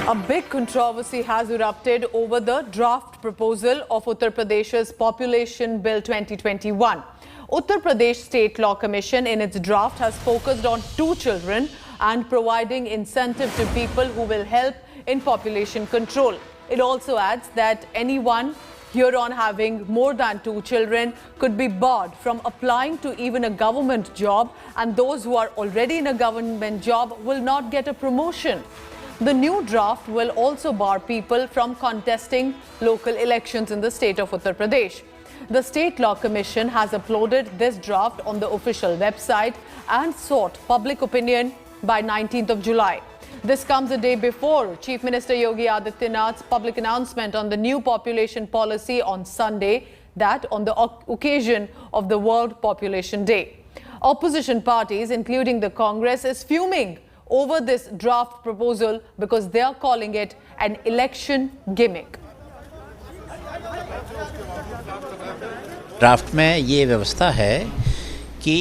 A big controversy has erupted over the draft proposal of Uttar Pradesh's Population Bill 2021. Uttar Pradesh State Law Commission in its draft has focused on 2 children and providing incentive to people who will help in population control. It also adds that anyone hereon having more than 2 children could be barred from applying to even a government job, and those who are already in a government job will not get a promotion. The new draft will also bar people from contesting local elections in the state of Uttar Pradesh. The State Law Commission has uploaded this draft on the official website and sought public opinion by 19th of July. This comes a day before Chief Minister Yogi Adityanath's public announcement on the new population policy on Sunday, that on the occasion of the World Population Day. Opposition parties, including the Congress, is fuming over this draft proposal because they are calling it an election gimmick. Draft में ये व्यवस्था है कि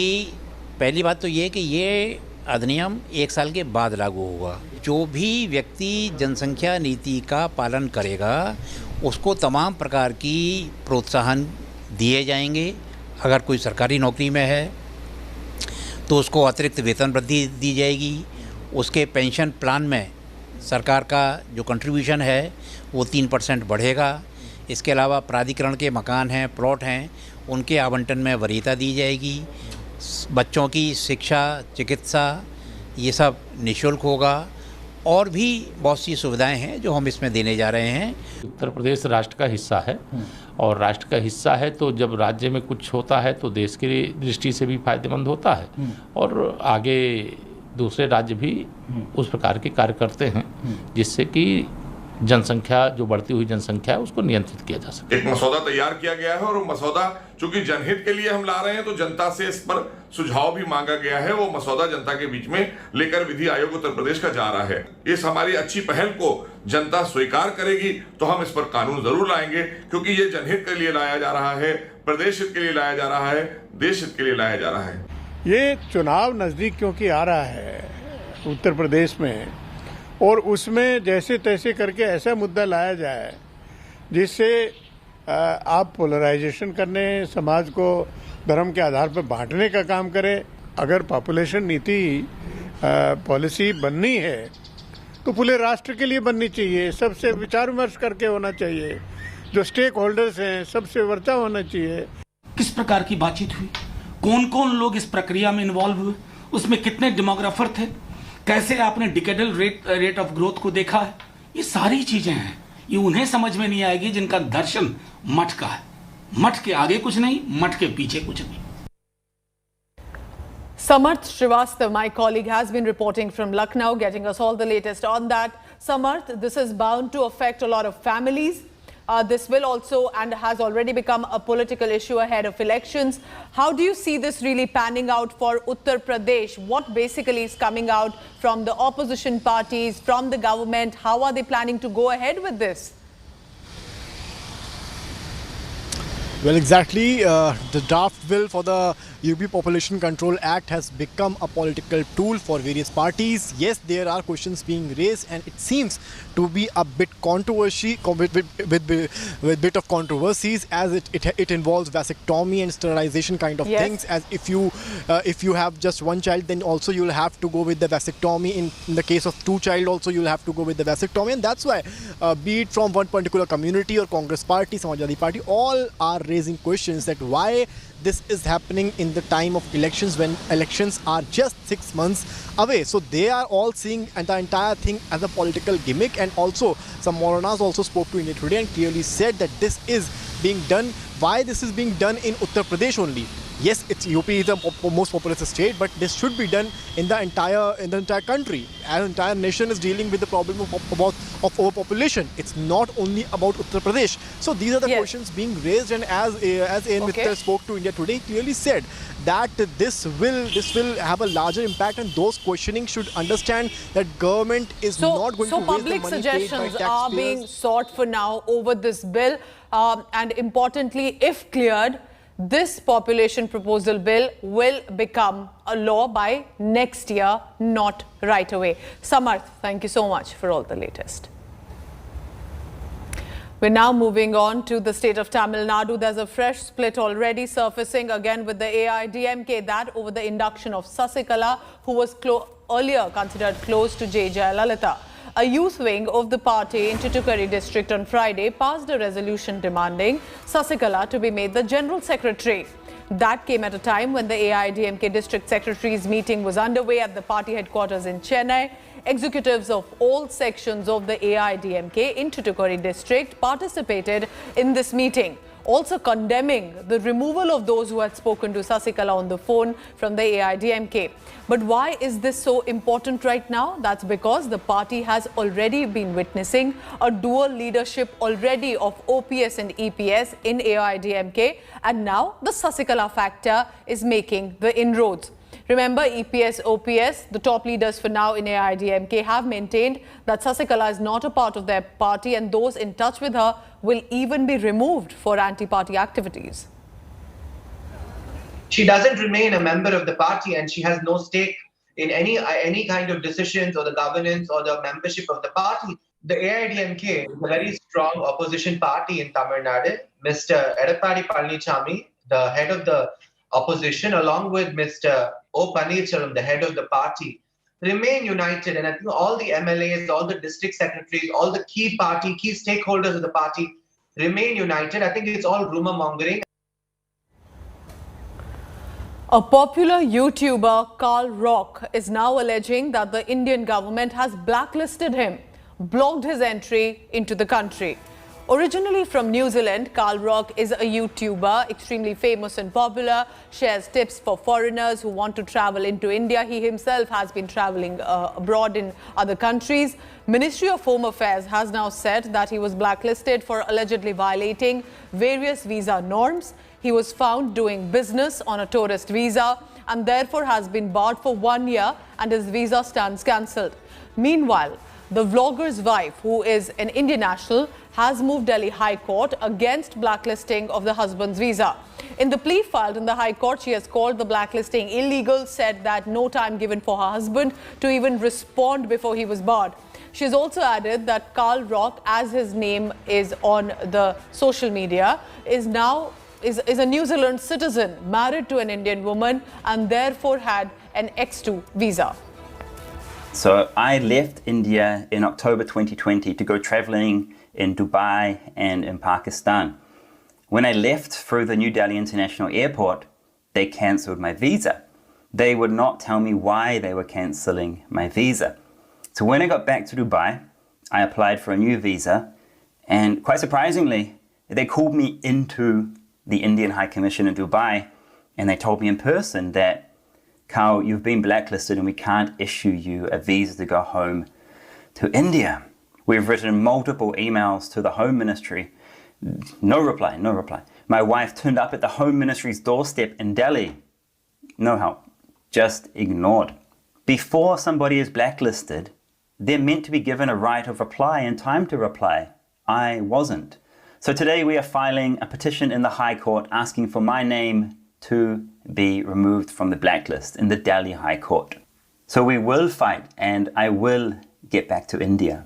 पहली बात तो ये कि ये अधिनियम 1 साल के बाद लागू होगा। जो भी व्यक्ति जनसंख्या नीति का पालन करेगा उसको तमाम प्रकार की प्रोत्साहन दिए जाएंगे। अगर कोई सरकारी नौकरी में है तो उसको अतिरिक्त वेतन वृद्धि दी जाएगी। उसके पेंशन प्लान में सरकार का जो कंट्रीब्यूशन है वो 3% बढ़ेगा। इसके अलावा प्राधिकरण के मकान हैं, प्लॉट हैं, उनके आवंटन में वरीयता दी जाएगी। बच्चों की शिक्षा, चिकित्सा, ये सब निःशुल्क होगा और भी बहुत सी सुविधाएं हैं जो हम इसमें देने जा रहे हैं। उत्तर प्रदेश राष्ट्र का हिस्सा है और राष्ट्र का हिस्सा है तो जब राज्य में कुछ होता है तो देश की दृष्टि से भी फायदेमंद होता है और आगे दूसरे राज्य भी उस प्रकार के कार्य करते हैं जिससे कि जनसंख्या, जो बढ़ती हुई जनसंख्या है, उसको नियंत्रित किया जा सके। एक मसौदा तैयार किया गया है और मसौदा चूंकि जनहित के लिए हम ला रहे हैं तो जनता से इस पर सुझाव भी मांगा गया है। वो मसौदा जनता के बीच में लेकर विधि आयोग उत्तर प्रदेश का जा रहा है। इस हमारी अच्छी पहल को जनता स्वीकार करेगी तो हम इस पर कानून जरूर लाएंगे, क्योंकि ये जनहित के लिए लाया जा रहा है, प्रदेश हित के लिए लाया जा रहा है, देश हित के लिए लाया जा रहा है। ये चुनाव नजदीक क्योंकि आ रहा है उत्तर प्रदेश में, और उसमें जैसे तैसे करके ऐसा मुद्दा लाया जाए जिससे आप पोलराइजेशन करने, समाज को धर्म के आधार पर बांटने का काम करें। अगर पॉपुलेशन नीति पॉलिसी बननी है तो पूरे राष्ट्र के लिए बननी चाहिए, सबसे विचार विमर्श करके होना चाहिए, जो स्टेक होल्डर्स हैं सबसे वर्चा होना चाहिए। किस प्रकार की बातचीत हुई, कौन कौन लोग इस प्रक्रिया में इन्वॉल्व हुए, उसमें कितने डेमोग्राफर थे, कैसे आपने डिकेडल रेट ऑफ ग्रोथ को देखा है, ये सारी चीजें हैं। ये उन्हें समझ में नहीं आएगी जिनका दर्शन मठ का है। मठ के आगे कुछ नहीं, मठ के पीछे कुछ नहीं। Samarth Srivastava, my colleague, has been reporting from Lucknow, getting us all the latest on that. Samarth, this is bound to affect a lot of families. This will also and has already become a political issue ahead of elections. How do you see this really panning out for Uttar Pradesh? What basically is coming out from the opposition parties, from the government? How are they planning to go ahead with this? Well, exactly. The draft bill for the UP Population Control Act has become a political tool for various parties. Yes, there are questions being raised, and it seems to be a bit controversy, with bit of controversies, as it involves vasectomy and sterilization kind of things. As if you have just 1 child, then also you'll have to go with the vasectomy. In the case of 2 child, also you'll have to go with the vasectomy, and that's why, be it from one particular community or Congress party, Samajwadi party, all are raising questions that why this is happening in the time of elections, when elections are just 6 months away. So they are all seeing the entire thing as a political gimmick, and also some Moranas also spoke to India Today and clearly said that this is being done. Why this is being done in Uttar Pradesh only? Yes, it's UP is the most populous state, but this should be done in the entire country. As entire nation is dealing with the problem of overpopulation. It's not only about Uttar Pradesh. So these are the questions being raised, and as AN Mittal spoke to India Today, he clearly said that this will have a larger impact, and those questioning should understand that government is not going to waste the money. So public suggestions are being sought for now over this bill, and importantly, if cleared, this population proposal bill will become a law by next year, not right away. Samarth, thank you so much for all the latest. We're now moving on to the state of Tamil Nadu. There's a fresh split already surfacing again with the AIADMK, that over the induction of Sasikala, who was earlier considered close to J. Jayalalitha. A youth wing of the party in Thoothukudi district on Friday passed a resolution demanding Sasikala to be made the General Secretary. That came at a time when the AIADMK district secretary's meeting was underway at the party headquarters in Chennai. Executives of all sections of the AIADMK in Thoothukudi district participated in this meeting, also condemning the removal of those who had spoken to Sasikala on the phone from the AIADMK. But why is this so important right now? That's because the party has already been witnessing a dual leadership already of OPS and EPS in AIADMK, and now the Sasikala factor is making the inroads. Remember, EPS, OPS, the top leaders for now in AIADMK, have maintained that Sasikala is not a part of their party, and those in touch with her will even be removed for anti-party activities. She doesn't remain a member of the party, and she has no stake in any kind of decisions or the governance or the membership of the party. The AIADMK is a very strong opposition party in Tamil Nadu. Mr. Edappadi Palanichami, the head of the opposition, along with Mr. O. Pannirselvam, the head of the party, remain united. And I think all the MLAs, all the district secretaries, all the key stakeholders of the party remain united. I think it's all rumor mongering. A popular YouTuber, Karl Rock, is now alleging that the Indian government has blacklisted him, blocked his entry into the country. Originally from New Zealand, Karl Rock is a YouTuber, extremely famous and popular, shares tips for foreigners who want to travel into India. He himself has been traveling abroad in other countries. Ministry of Home Affairs has now said that he was blacklisted for allegedly violating various visa norms. He was found doing business on a tourist visa and therefore has been barred for 1 year, and his visa stands cancelled. Meanwhile, the vlogger's wife, who is an Indian national, has moved Delhi High Court against blacklisting of the husband's visa. In the plea filed in the High Court, she has called the blacklisting illegal, said that no time given for her husband to even respond before he was barred. She has also added that Karl Rock, as his name is on the social media, is a New Zealand citizen married to an Indian woman and therefore had an X2 visa. So I left India in October 2020 to go traveling in Dubai and in Pakistan. When I left through the New Delhi International Airport, they cancelled my visa. They would not tell me why they were cancelling my visa. So when I got back to Dubai, I applied for a new visa, and quite surprisingly, they called me into the Indian High Commission in Dubai, and they told me in person that, Carl, you've been blacklisted and we can't issue you a visa to go home to India. We've written multiple emails to the Home Ministry. No reply, no reply. My wife turned up at the Home Ministry's doorstep in Delhi. No help, just ignored. Before somebody is blacklisted, they're meant to be given a right of reply and time to reply. I wasn't. So today we are filing a petition in the High Court asking for my name to be removed from the blacklist in the Delhi High Court. So we will fight, and I will get back to India.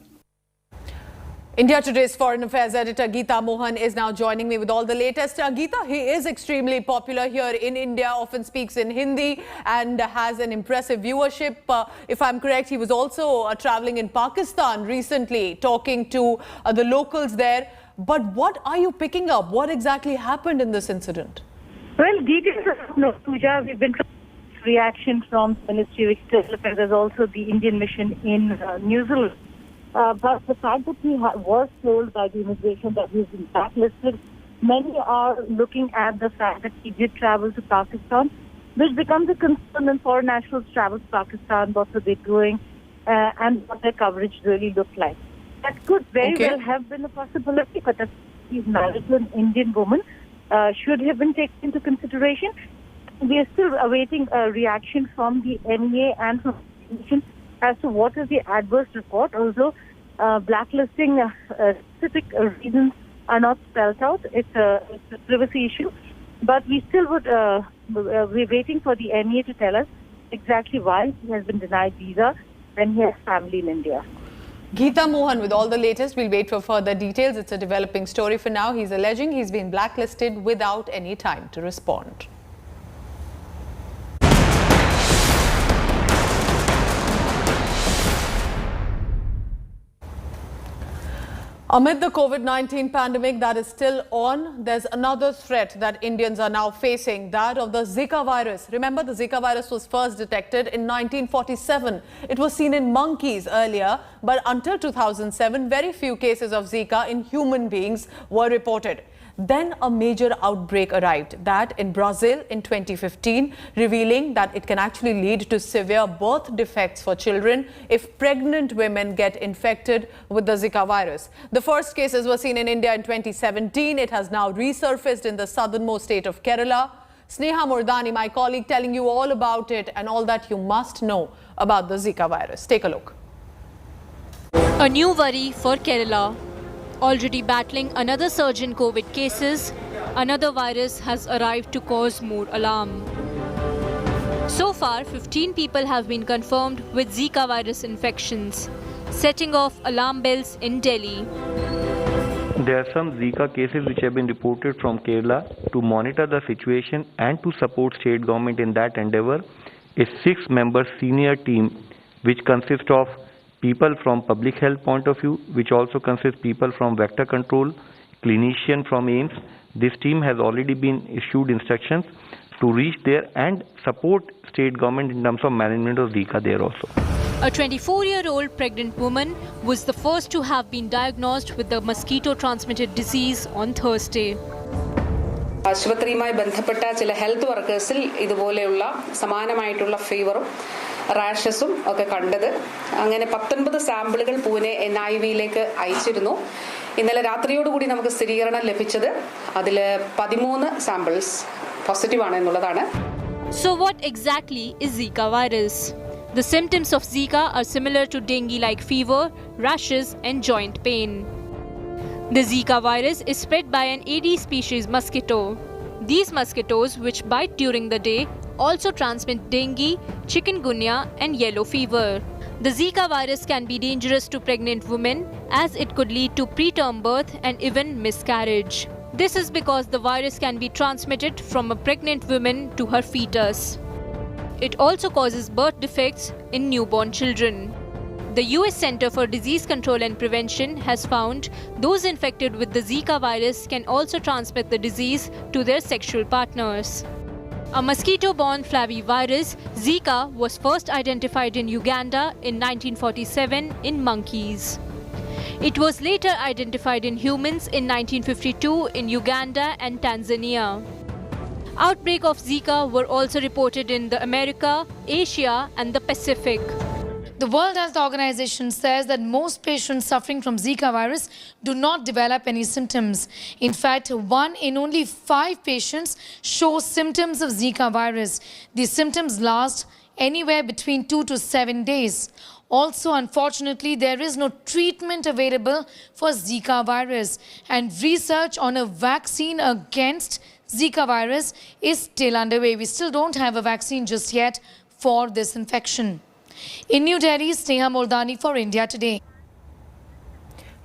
India Today's Foreign Affairs editor Geeta Mohan is now joining me with all the latest. Geeta, he is extremely popular here in India, often speaks in Hindi and has an impressive viewership. If I'm correct, he was also traveling in Pakistan recently, talking to the locals there. But what are you picking up? What exactly happened in this incident? Well, details of no, Pooja, we've been reaction from the Ministry of External Affairs, as also the Indian mission in New Zealand. But the fact that he was told by the immigration that he's been blacklisted, many are looking at the fact that he did travel to Pakistan, which becomes a concern when foreign nationals travel to Pakistan, what were they doing, and what their coverage really looked like. That could very well have been a possibility, but if he's married to an Indian woman, should have been taken into consideration. We are still awaiting a reaction from the MEA and from the Commission as to what is the adverse report. Although blacklisting specific reasons are not spelled out, it's a privacy issue. But we still would, we're waiting for the MEA to tell us exactly why he has been denied visa when he has family in India. Geeta Mohan with all the latest. We'll wait for further details. It's a developing story for now. He's alleging he's been blacklisted without any time to respond. Amid the COVID-19 pandemic that is still on, there's another threat that Indians are now facing, that of the Zika virus. Remember, the Zika virus was first detected in 1947. It was seen in monkeys earlier, but until 2007, very few cases of Zika in human beings were reported. Then a major outbreak arrived, that in Brazil in 2015, revealing that it can actually lead to severe birth defects for children if pregnant women get infected with the Zika virus. The first cases were seen in India in 2017. It has now resurfaced in the southernmost state of Kerala. Sneha Murdani, my colleague, telling you all about it and all that you must know about the Zika virus. Take a look. A new worry for Kerala. Already battling another surge in COVID cases, another virus has arrived to cause more alarm. So far, 15 people have been confirmed with Zika virus infections, setting off alarm bells in Delhi. There are some Zika cases which have been reported from Kerala. To monitor the situation and to support state government in that endeavour, a 6-member senior team which consists of people from public health point of view, which also consists people from vector control, clinician from AIIMS. This team has already been issued instructions to reach there and support state government in terms of management of Zika there also. A 24-year-old pregnant woman was the first to have been diagnosed with the mosquito-transmitted disease on Thursday. ആശുപത്രിയുമായി ബന്ധപ്പെട്ട ചില health വർക്കേഴ്സിൽ ഇതുപോലെയുള്ള സമാനമായിട്ടുള്ള ഫീവറും റാഷസും ഒക്കെ കണ്ടത്. അങ്ങനെ 19 സാമ്പിളുകൾ പൂനെ NIVയിലേക്ക് അയച്ചിരുന്നു. ഇന്നലെ രാത്രിയോടുകൂടി നമുക്ക് സ്ഥിരീകരണം ലഭിച്ചത് അതിൽ 13 സാമ്പിൾസ് പോസിറ്റീവ് ആണ് എന്നുള്ളതാണ്. So what exactly is Zika virus? The symptoms of Zika are similar to dengue-like fever, rashes and joint pain. The Zika virus is spread by an Aedes species mosquito. These mosquitoes, which bite during the day, also transmit dengue, chikungunya and yellow fever. The Zika virus can be dangerous to pregnant women as it could lead to preterm birth and even miscarriage. This is because the virus can be transmitted from a pregnant woman to her fetus. It also causes birth defects in newborn children. The US Center for Disease Control and Prevention has found those infected with the Zika virus can also transmit the disease to their sexual partners. A mosquito-borne flavivirus, Zika, was first identified in Uganda in 1947 in monkeys. It was later identified in humans in 1952 in Uganda and Tanzania. Outbreaks of Zika were also reported in the America, Asia and the Pacific. The World Health Organization says that most patients suffering from Zika virus do not develop any symptoms. In fact, 1 in only 5 patients show symptoms of Zika virus. These symptoms last anywhere between 2 to 7 days. Also, unfortunately, there is no treatment available for Zika virus, and research on a vaccine against Zika virus is still underway. We still don't have a vaccine just yet for this infection. In New Delhi, Sneha Murdani for India Today.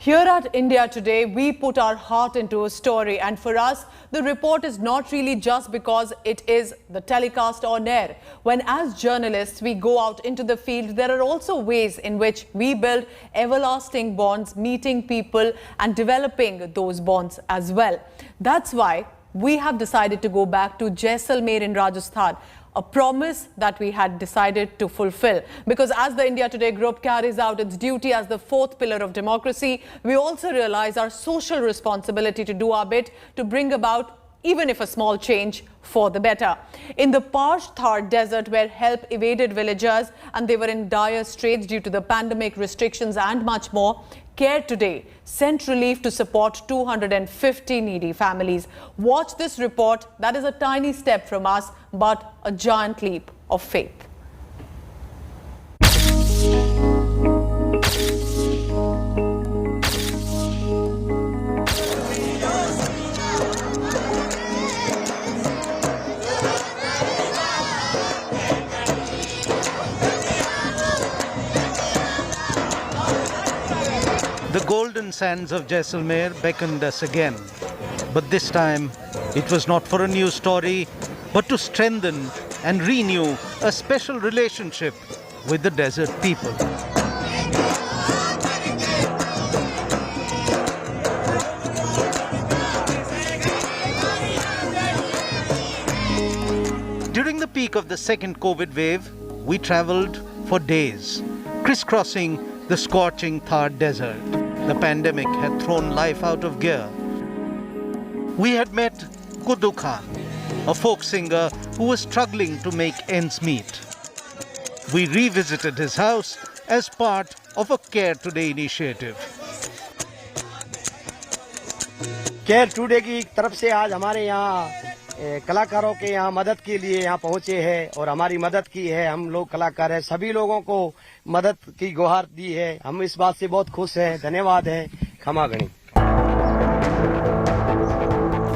Here at India Today, we put our heart into a story, and for us, the report is not really just because it is the telecast on air. When as journalists, we go out into the field, there are also ways in which we build everlasting bonds, meeting people and developing those bonds as well. That's why we have decided to go back to Jaisalmer in Rajasthan, a promise that we had decided to fulfill. Because as the India Today group carries out its duty as the 4th pillar of democracy, we also realize our social responsibility to do our bit to bring about, even if a small change, for the better. In the parched Thar desert where help evaded villagers and they were in dire straits due to the pandemic restrictions and much more, Care Today sent relief to support 250 needy families. Watch this report. That is a tiny step from us, but a giant leap of faith. The golden sands of Jaisalmer beckoned us again. But this time, it was not for a new story, but to strengthen and renew a special relationship with the desert people. During the peak of the second COVID wave, we traveled for days, crisscrossing the scorching Thar desert. The pandemic had thrown life out of gear. We had met Kudu Khan, a folk singer who was struggling to make ends meet. We revisited his house as part of a Care Today initiative. Care today की तरफ से आज हमारे यहाँ कलाकारों के यहाँ मदद के लिए यहाँ पहुँचे हैं और हमारी मदद की है। हम लोग कलाकार हैं, सभी लोगों को मदद की गुहार दी है। हम इस बात से बहुत खुश हैं। धन्यवाद है। क्षमा गणी।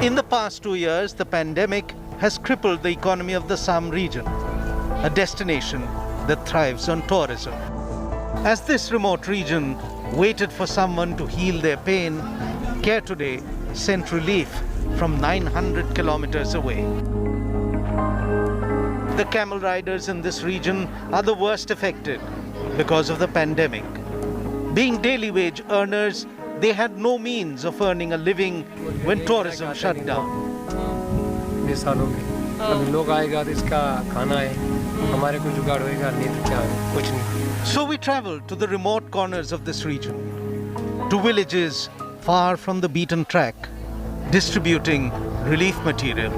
In the past 2 years, the pandemic has crippled the economy of the Assam region, a destination that thrives on tourism. As this remote region waited for someone to heal their pain, Care Today sent relief from 900 kilometers away. The camel riders in this region are the worst affected because of the pandemic. Being daily wage earners, they had no means of earning a living when tourism shut down. सालों में अभी लोग आएगा तो इसका खाना है, हमारे को जुगाड़ होएगा, नहीं तो क्या है, कुछ नहीं. So we traveled to the remote corners of this region, to villages far from the beaten track, distributing relief material.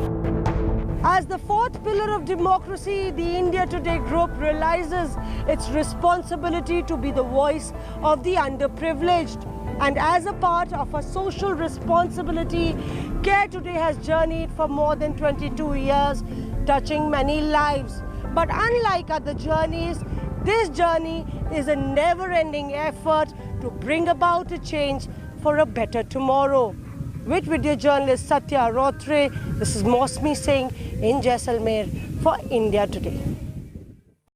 As the fourth pillar of democracy, the India Today group realizes its responsibility to be the voice of the underprivileged. And as a part of a social responsibility, Care Today has journeyed for more than 22 years, touching many lives. But unlike other journeys, this journey is a never-ending effort to bring about a change for a better tomorrow. With video journalist Satya Rotre, this is Mosmi Singh in Jaisalmer for India Today.